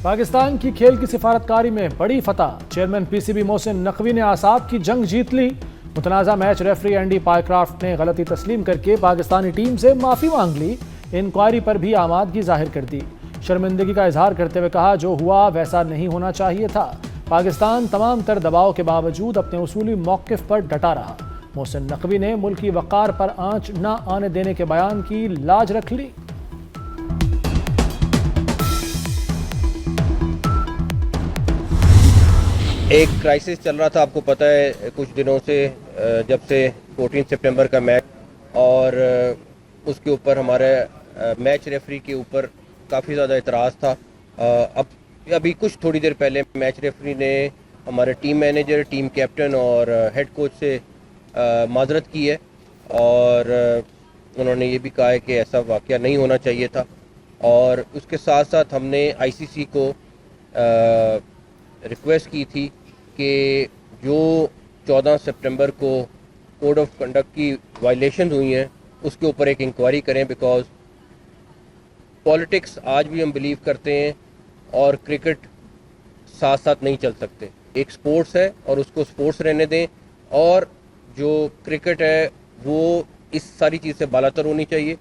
پاکستان کی کھیل کی سفارتکاری میں بڑی فتح، chairman P C be Mohsin Naqvi نے اعصاب کی جنگ جیت لی۔ متنازع میچ ریفری اینڈی پائیکرافٹ نے غلطی تسلیم کر کے پاکستانی ٹیم سے معافی مانگ لی، انکوائری پر بھی آمادگی ظاہر کر دی۔ شرمندگی کا اظہار کرتے ہوئے کہا جو ہوا ویسا نہیں ہونا چاہیے تھا۔ پاکستان تمام تر دباؤ کے باوجود اپنے اصولی موقف پر ڈٹا رہا۔ محسن نقوی نے ملکی وقار پر آنچ نہ آنے دینے کے بیان کی لاج رکھ لی۔ ایک کرائسس چل رہا تھا، آپ کو پتہ ہے کچھ دنوں سے، جب سے 14 سپٹمبر کا میچ، اور اس کے اوپر ہمارے میچ ریفری کے اوپر کافی زیادہ اعتراض تھا۔ ابھی کچھ تھوڑی دیر پہلے میچ ریفری نے ہمارے ٹیم مینیجر، ٹیم کیپٹن اور ہیڈ کوچ سے معذرت کی ہے، اور انہوں نے یہ بھی کہا ہے کہ ایسا واقعہ نہیں ہونا چاہیے تھا۔ اور اس کے ساتھ ساتھ ہم نے آئی سی سی کو ریکویسٹ کی تھی کہ جو 14 سپٹمبر کو کوڈ آف کنڈکٹ کی وائلیشنز ہوئی ہیں اس کے اوپر ایک انکوائری کریں، بیکاز پالیٹکس آج بھی ہم بلیو کرتے ہیں اور کرکٹ ساتھ ساتھ نہیں چل سکتے۔ ایک سپورٹس ہے اور اس کو سپورٹس رہنے دیں، اور جو کرکٹ ہے وہ اس ساری چیز سے بالاتر ہونی چاہیے۔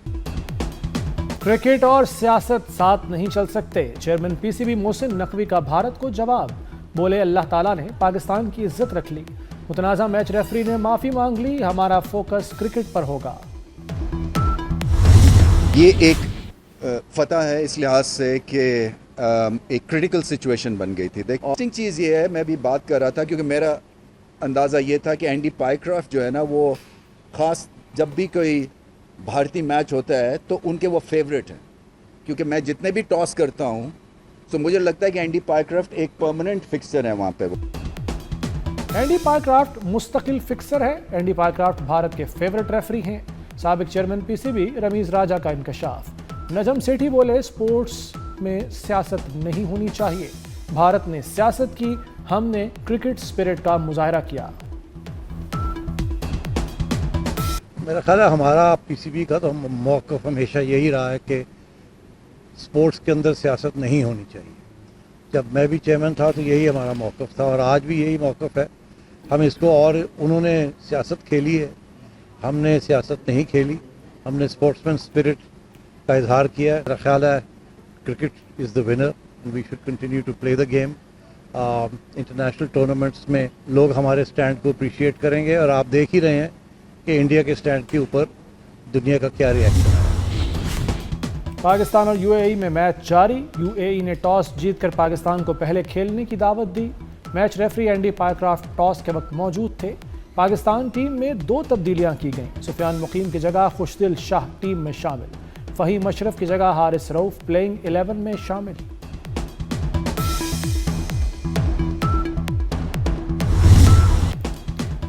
کرکٹ اور سیاست ساتھ نہیں چل سکتے، chairman P C be Mohsin Naqvi کا بھارت کو جواب، بولے اللہ تعالیٰ نے پاکستان کی عزت رکھ لی۔ متنازع میچ ریفری نے معافی مانگ لی، ہمارا فوکس کرکٹ پر ہوگا۔ یہ ایک فتح ہے اس لحاظ سے کہ ایک کریٹیکل سچویشن بن گئی تھی۔ انٹرسٹنگ چیز یہ ہے، میں بھی بات کر رہا تھا کیونکہ میرا اندازہ یہ تھا کہ اینڈی پائیکرافٹ جو ہے نا، وہ خاص جب بھی کوئی بھارتی میچ ہوتا ہے تو ان کے وہ فیوریٹ ہیں، کیونکہ میں جتنے بھی ٹاس کرتا ہوں تو مجھے لگتا ہے کہ اینڈی پائیکرافٹ ایک پرماننٹ فکسر ہے وہاں پہ۔ اینڈی پائیکرافٹ مستقل فکسر ہے۔ اینڈی پائیکرافٹ بھارت کے فیورٹ ریفری ہیں۔ سابق chairman P C B Ramiz Raja کا انکشاف، نجم سیٹھی بولے سپورٹس میں سیاست نہیں ہونی چاہیے، بھارت نے سیاست کی، ہم نے کرکٹ سپرٹ کا مظاہرہ کیا۔ میرا خیال ہے ہمارا پی سی بی کا تو موقف ہمیشہ یہی رہا ہے کہ سپورٹس کے اندر سیاست نہیں ہونی چاہیے۔ جب میں بھی چیئرمین تھا تو یہی ہمارا موقف تھا، اور آج بھی یہی موقف ہے۔ ہم اس کو، اور انہوں نے سیاست کھیلی ہے، ہم نے سیاست نہیں کھیلی، ہم نے سپورٹس مین اسپرٹ کا اظہار کیا ہے۔ میرا خیال ہے cricket is the winner, we should continue to play the game. International tournaments میں لوگ ہمارے اسٹینڈ کو اپریشیٹ کریں گے، اور آپ دیکھ ہی رہے ہیں کہ انڈیا کے اسٹینڈ کے اوپر دنیا کا کیا ریئیکشن ہے۔ پاکستان اور یو اے ای میں میچ جاری، یو اے ای نے ٹاس جیت کر پاکستان کو پہلے کھیلنے کی دعوت دی۔ میچ ریفری اینڈی پائیکرافٹ ٹاس کے وقت موجود تھے۔ پاکستان ٹیم میں 2 تبدیلیاں کی گئیں، سفیان مقیم کی جگہ خوشدل شاہ ٹیم میں شامل، فہیم اشرف کی جگہ حارث رؤف پلینگ 11 میں شامل۔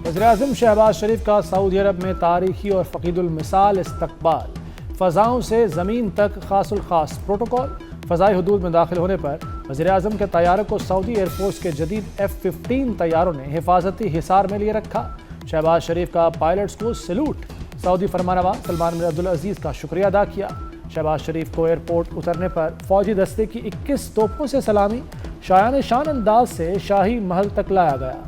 وزیراعظم شہباز شریف کا سعودی عرب میں تاریخی اور فقید المثال استقبال، فضاؤں سے زمین تک خاص الخاص پروٹوکول۔ فضائی حدود میں داخل ہونے پر وزیراعظم کے طیارے کو سعودی ایئر فورس کے جدید F-15 طیاروں نے حفاظتی حصار میں لیے رکھا۔ شہباز شریف کا پائلٹس کو سلوٹ، سعودی فرمانروا سلمان بن عبدالعزیز کا شکریہ ادا کیا۔ شہباز شریف کو ایئرپورٹ اترنے پر فوجی دستے کی 21 توپوں سے سلامی، شایان شان انداز سے شاہی محل تک لایا گیا۔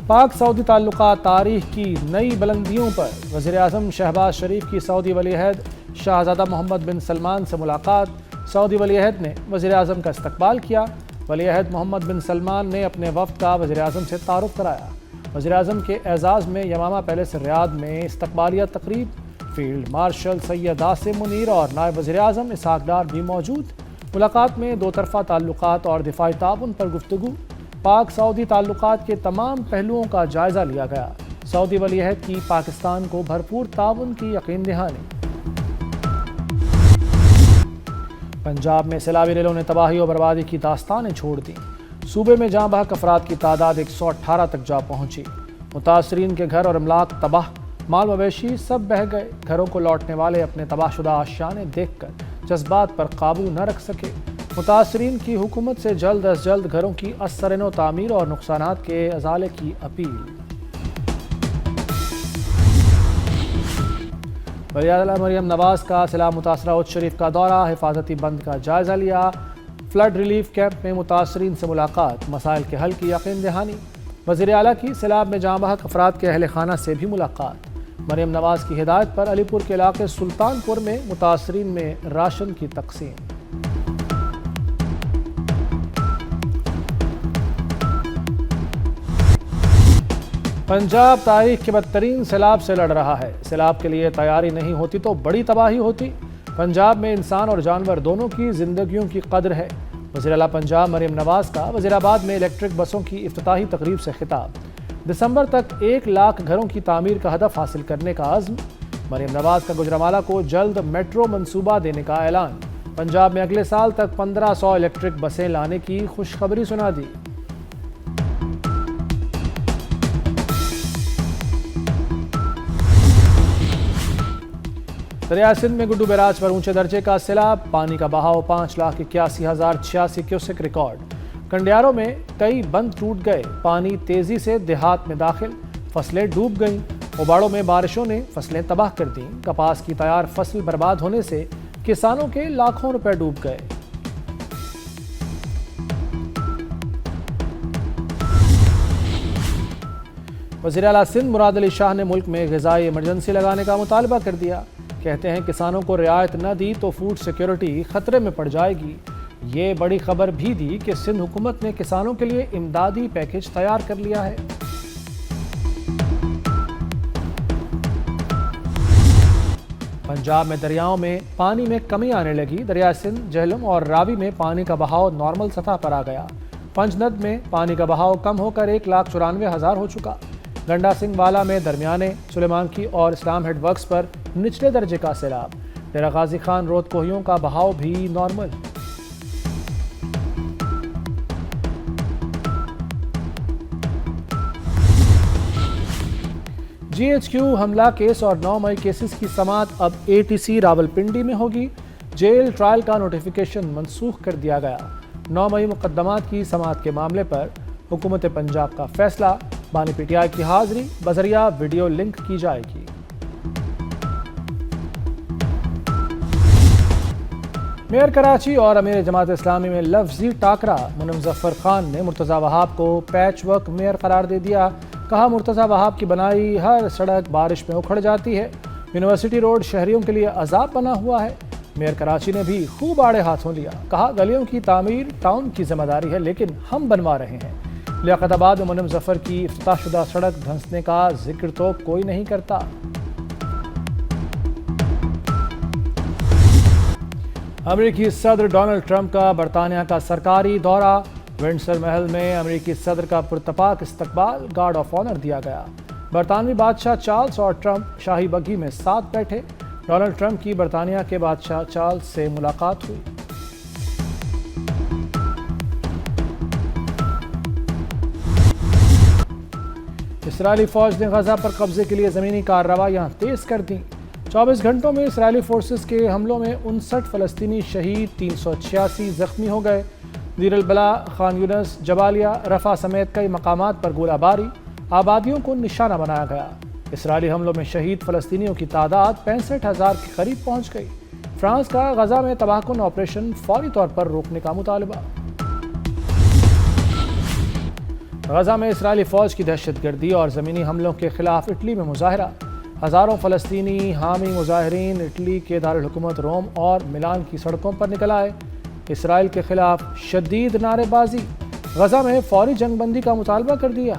پاک سعودی تعلقات تاریخ کی نئی بلندیوں پر، وزیراعظم شہباز شریف کی سعودی ولی عہد شہزادہ محمد بن سلمان سے ملاقات، سعودی ولی عہد نے وزیراعظم کا استقبال کیا۔ ولی عہد محمد بن سلمان نے اپنے وفد کا وزیراعظم سے تعارف کرایا۔ وزیراعظم کے اعزاز میں یمامہ پیلس ریاض میں استقبالیہ تقریب، فیلڈ مارشل سید عاصم منیر اور نائب وزیراعظم اسحاق ڈار بھی موجود۔ ملاقات میں 2 طرفہ تعلقات اور دفاعی تعاون پر گفتگو، پاک سعودی تعلقات کے تمام پہلوؤں کا جائزہ لیا گیا۔ سعودی ولی عہد کی پاکستان کو بھرپور تعاون کی یقین دہانی۔ پنجاب میں سیلابی ریلوں نے تباہی اور بربادی کی داستانیں چھوڑ دیں، صوبے میں جاں بحق افراد کی تعداد 118 تک جا پہنچی۔ متاثرین کے گھر اور املاک تباہ، مال مویشی سب بہہ گئے۔ گھروں کو لوٹنے والے اپنے تباہ شدہ آشیانے دیکھ کر جذبات پر قابو نہ رکھ سکے۔ متاثرین کی حکومت سے جلد از جلد گھروں کی ازسر نو تعمیر اور نقصانات کے ازالے کی اپیل۔ وزیر اعلیٰ مریم نواز کا سیلاب متاثرہ اودھ شریف کا دورہ، حفاظتی بند کا جائزہ لیا، فلڈ ریلیف کیمپ میں متاثرین سے ملاقات، مسائل کے حل کی یقین دہانی۔ وزیر اعلیٰ کی سیلاب میں جاں بحق افراد کے اہل خانہ سے بھی ملاقات۔ مریم نواز کی ہدایت پر علی پور کے علاقے سلطان پور میں متاثرین میں راشن کی تقسیم۔ پنجاب تاریخ کے بدترین سیلاب سے لڑ رہا ہے۔ سیلاب کے لیے تیاری نہیں ہوتی تو بڑی تباہی ہوتی۔ پنجاب میں انسان اور جانور دونوں کی زندگیوں کی قدر ہے۔ وزیر اعلیٰ پنجاب مریم نواز کا وزیر آباد میں الیکٹرک بسوں کی افتتاحی تقریب سے خطاب۔ دسمبر تک 1 لاکھ گھروں کی تعمیر کا ہدف حاصل کرنے کا عزم۔ مریم نواز کا گوجرانوالہ کو جلد میٹرو منصوبہ دینے کا اعلان۔ پنجاب میں اگلے سال تک 1500 الیکٹرک بسیں لانے کی خوشخبری سنا دی۔ دریا سندھ میں گڈو بیراج پر اونچے درجے کا سیلاب، پانی کا بہاؤ 5,81,086 کیوسک ریکارڈ۔ کنڈیاروں میں کئی بند ٹوٹ گئے، پانی تیزی سے دیہات میں داخل، فصلیں ڈوب گئیں۔ اوباڑوں میں بارشوں نے فصلیں تباہ کر دیں، کپاس کی تیار فصل برباد ہونے سے کسانوں کے لاکھوں روپے ڈوب گئے۔ وزیر اعلیٰ سندھ مراد علی شاہ نے ملک میں غذائی ایمرجنسی لگانے کا مطالبہ کر دیا۔ کہتے ہیں کسانوں کو رعایت نہ دی تو فوڈ سیکیورٹی خطرے میں پڑ جائے گی۔ یہ بڑی خبر بھی دی کہ سندھ حکومت نے کسانوں کے لیے امدادی پیکج تیار کر لیا ہے۔ پنجاب میں دریاؤں میں پانی میں کمی آنے لگی۔ دریا سندھ، جہلم اور راوی میں پانی کا بہاؤ نارمل سطح پر آ گیا۔ پنجند میں پانی کا بہاؤ کم ہو کر 1,94,000 ہو چکا۔ گنڈا سنگھ والا میں درمیانے، سلیمان کی اور اسلام ہیڈ ورکس پر نچلے درجے کا سیلاب۔ ڈیرہ غازی خان رود کوہیوں کا بہاؤ بھی نارمل۔ GHQ حملہ کیس اور 9 مئی کیسز کی سماعت اب ATC راولپنڈی میں ہوگی۔ جیل ٹرائل کا نوٹیفیکیشن منسوخ کر دیا گیا۔ 9 مئی مقدمات کی سماعت کے معاملے پر حکومت پنجاب کا فیصلہ، بانی PTI کی حاضری بذریعہ ویڈیو لنک کی جائے گی۔ میئر کراچی اور امیر جماعت اسلامی میں لفظی ٹاکرا، منم ظفر خان نے مرتضی وہاب کو پیچ ورک میئر قرار دے دیا۔ کہا مرتضی وہاب کی بنائی ہر سڑک بارش میں اکھڑ جاتی ہے۔ یونیورسٹی روڈ شہریوں کے لیے عذاب بنا ہوا ہے۔ میئر کراچی نے بھی خوب آڑے ہاتھوں لیا۔ کہا گلیوں کی تعمیر ٹاؤن کی ذمہ داری ہے لیکن ہم بنوا رہے ہیں۔ لیاقت آباد میں منم ظفر کی افتتاح شدہ سڑک دھنسنے کا ذکر تو کوئی نہیں کرتا۔ امریکی صدر ڈونلڈ ٹرمپ کا برطانیہ کا سرکاری دورہ۔ ونڈسر محل میں امریکی صدر کا پرتپاک استقبال، گارڈ آف آنر دیا گیا۔ برطانوی بادشاہ چارلس اور ٹرمپ شاہی بگی میں ساتھ بیٹھے۔ ڈونلڈ ٹرمپ کی برطانیہ کے بادشاہ چارلس سے ملاقات ہوئی۔ اسرائیلی فوج نے غزہ پر قبضے کے لیے زمینی کارروائیاں تیز کر دیں۔ 24 گھنٹوں میں اسرائیلی فورسز کے حملوں میں 59 فلسطینی شہید، 386 زخمی ہو گئے۔ دیر البلا، خان یونس، جبالیہ، رفح سمیت کئی مقامات پر گولہ باری، آبادیوں کو نشانہ بنایا گیا۔ اسرائیلی حملوں میں شہید فلسطینیوں کی تعداد 65,000 کے قریب پہنچ گئی۔ فرانس کا غزہ میں تباہ کن آپریشن فوری طور پر روکنے کا مطالبہ۔ غزہ میں اسرائیلی فوج کی دہشت گردی اور زمینی حملوں کے خلاف اٹلی میں مظاہرہ۔ ہزاروں فلسطینی حامی مظاہرین اٹلی کے دارالحکومت روم اور ملان کی سڑکوں پر نکل آئے۔ اسرائیل کے خلاف شدید نعرے بازی، غزہ میں فوری جنگ بندی کا مطالبہ کر دیا۔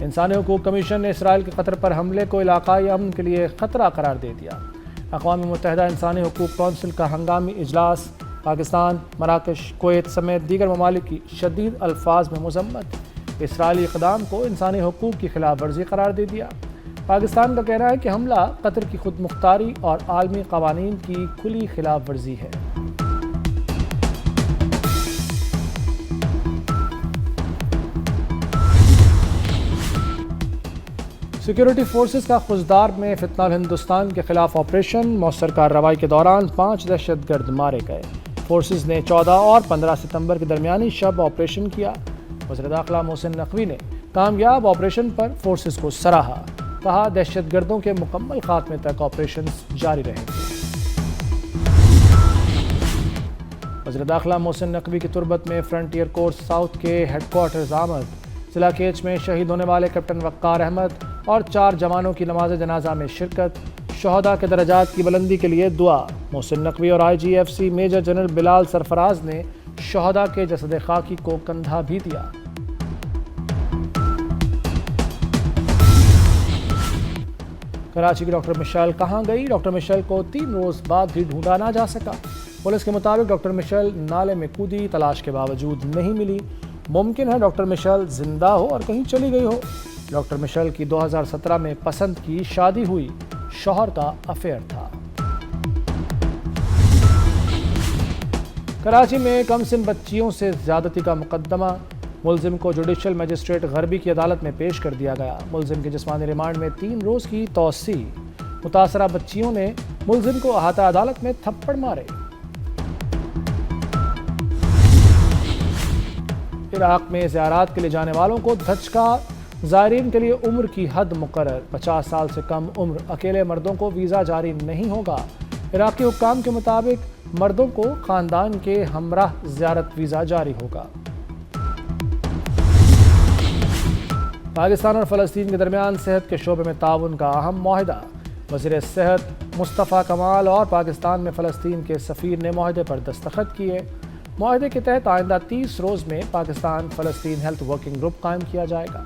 انسانی حقوق کمیشن نے اسرائیل کے قطر پر حملے کو علاقائی امن کے لیے خطرہ قرار دے دیا۔ اقوام متحدہ انسانی حقوق کونسل کا ہنگامی اجلاس، پاکستان، مراکش، کویت سمیت دیگر ممالک کی شدید الفاظ میں مذمت۔ اسرائیلی اقدام کو انسانی حقوق کی خلاف ورزی قرار دے دیا۔ پاکستان کا کہنا ہے کہ حملہ قطر کی خود مختاری اور عالمی قوانین کی کھلی خلاف ورزی ہے۔ سیکیورٹی فورسز کا خزدار میں فتنہ الہندوستان کے خلاف آپریشن، مؤثر کارروائی کے دوران 5 دہشت گرد مارے گئے۔ فورسز نے 14 اور 15 ستمبر کے درمیانی شب آپریشن کیا۔ وزیر داخلہ محسن نقوی نے کامیاب آپریشن پر فورسز کو سراہا، کہا دہشت گردوں کے مکمل خاتمے تک آپریشنز جاری رہیں گے۔ وزیر داخلہ محسن نقوی کی تربت میں فرنٹیئر کورس ساؤتھ کے ہیڈ کوارٹرز آمد۔ ضلع کیچ میں شہید ہونے والے کیپٹن وقار احمد اور 4 جوانوں کی نماز جنازہ میں شرکت، شہداء کے درجات کی بلندی کے لیے دعا۔ محسن نقوی اور IGFC میجر جنرل بلال سرفراز نے شہداء کے جسد خاکی کو کندھا بھی دیا۔ کراچی کی ڈاکٹر مشیل کہاں گئی؟ ڈاکٹر مشیل کو 3 روز بعد بھی ڈھونڈا نہ جا سکا۔ پولیس کے مطابق ڈاکٹر مشیل نالے میں کودی، تلاش کے باوجود نہیں ملی۔ ممکن ہے ڈاکٹر مشیل زندہ ہو اور کہیں چلی گئی ہو۔ ڈاکٹر مشیل کی 2017 میں پسند کی شادی ہوئی، شوہر کا افیئر تھا۔ کراچی میں کم سن بچیوں سے زیادتی کا مقدمہ، ملزم کو جوڈیشل مجسٹریٹ غربی کی عدالت میں پیش کر دیا گیا۔ ملزم کے جسمانی ریمانڈ میں 3 روز کی توسیع۔ متاثرہ بچیوں نے ملزم کو احاطہ عدالت میں تھپڑ مارے۔ عراق میں زیارات کے لیے جانے والوں کو دھچکا، زائرین کے لیے عمر کی حد مقرر، 50 سال سے کم عمر اکیلے مردوں کو ویزا جاری نہیں ہوگا۔ عراقی حکام کے مطابق مردوں کو خاندان کے ہمراہ زیارت ویزا جاری ہوگا۔ پاکستان اور فلسطین کے درمیان صحت کے شعبے میں تعاون کا اہم معاہدہ، وزیر صحت مصطفیٰ کمال اور پاکستان میں فلسطین کے سفیر نے معاہدے پر دستخط کیے۔ معاہدے کے تحت آئندہ 30 روز میں پاکستان فلسطین ہیلتھ ورکنگ گروپ قائم کیا جائے گا۔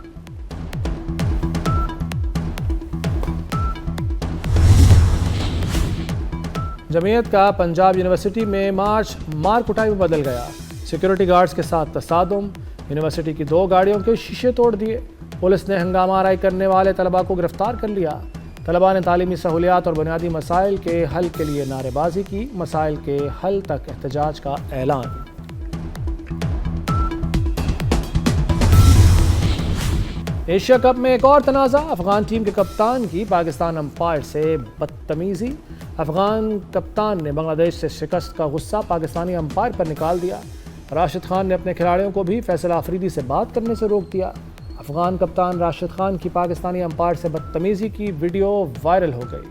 جمعیت کا پنجاب یونیورسٹی میں مارچ مار کٹائی میں بدل گیا، سیکیورٹی گارڈز کے ساتھ تصادم، یونیورسٹی کی 2 گاڑیوں کے شیشے توڑ دیے۔ پولیس نے ہنگامہ آرائی کرنے والے طلباء کو گرفتار کر لیا۔ طلباء نے تعلیمی سہولیات اور بنیادی مسائل کے حل کے لیے نعرے بازی کی، مسائل کے حل تک احتجاج کا اعلان۔ ایشیا کپ میں ایک اور تنازع، افغان ٹیم کے کپتان کی پاکستان امپائر سے بدتمیزی۔ افغان کپتان نے بنگلہ دیش سے شکست کا غصہ پاکستانی امپائر پر نکال دیا۔ راشد خان نے اپنے کھلاڑیوں کو بھی فیصل آفریدی سے بات کرنے سے روک دیا۔ افغان کپتان راشد خان کی پاکستانی امپائر سے بدتمیزی کی ویڈیو وائرل ہو گئی۔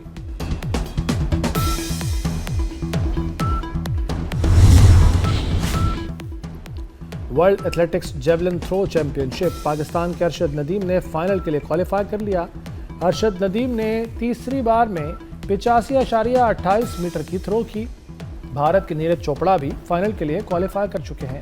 World athletics javelin throw championship, Pakistan کے ارشد ندیم نے فائنل کے لیے کوالیفائی کر لیا۔ ارشد ندیم نے تیسری بار میں 85.28 میٹر کی تھرو کی۔ بھارت کے نیرج چوپڑا بھی فائنل کے لیے کوالیفائی کر چکے ہیں۔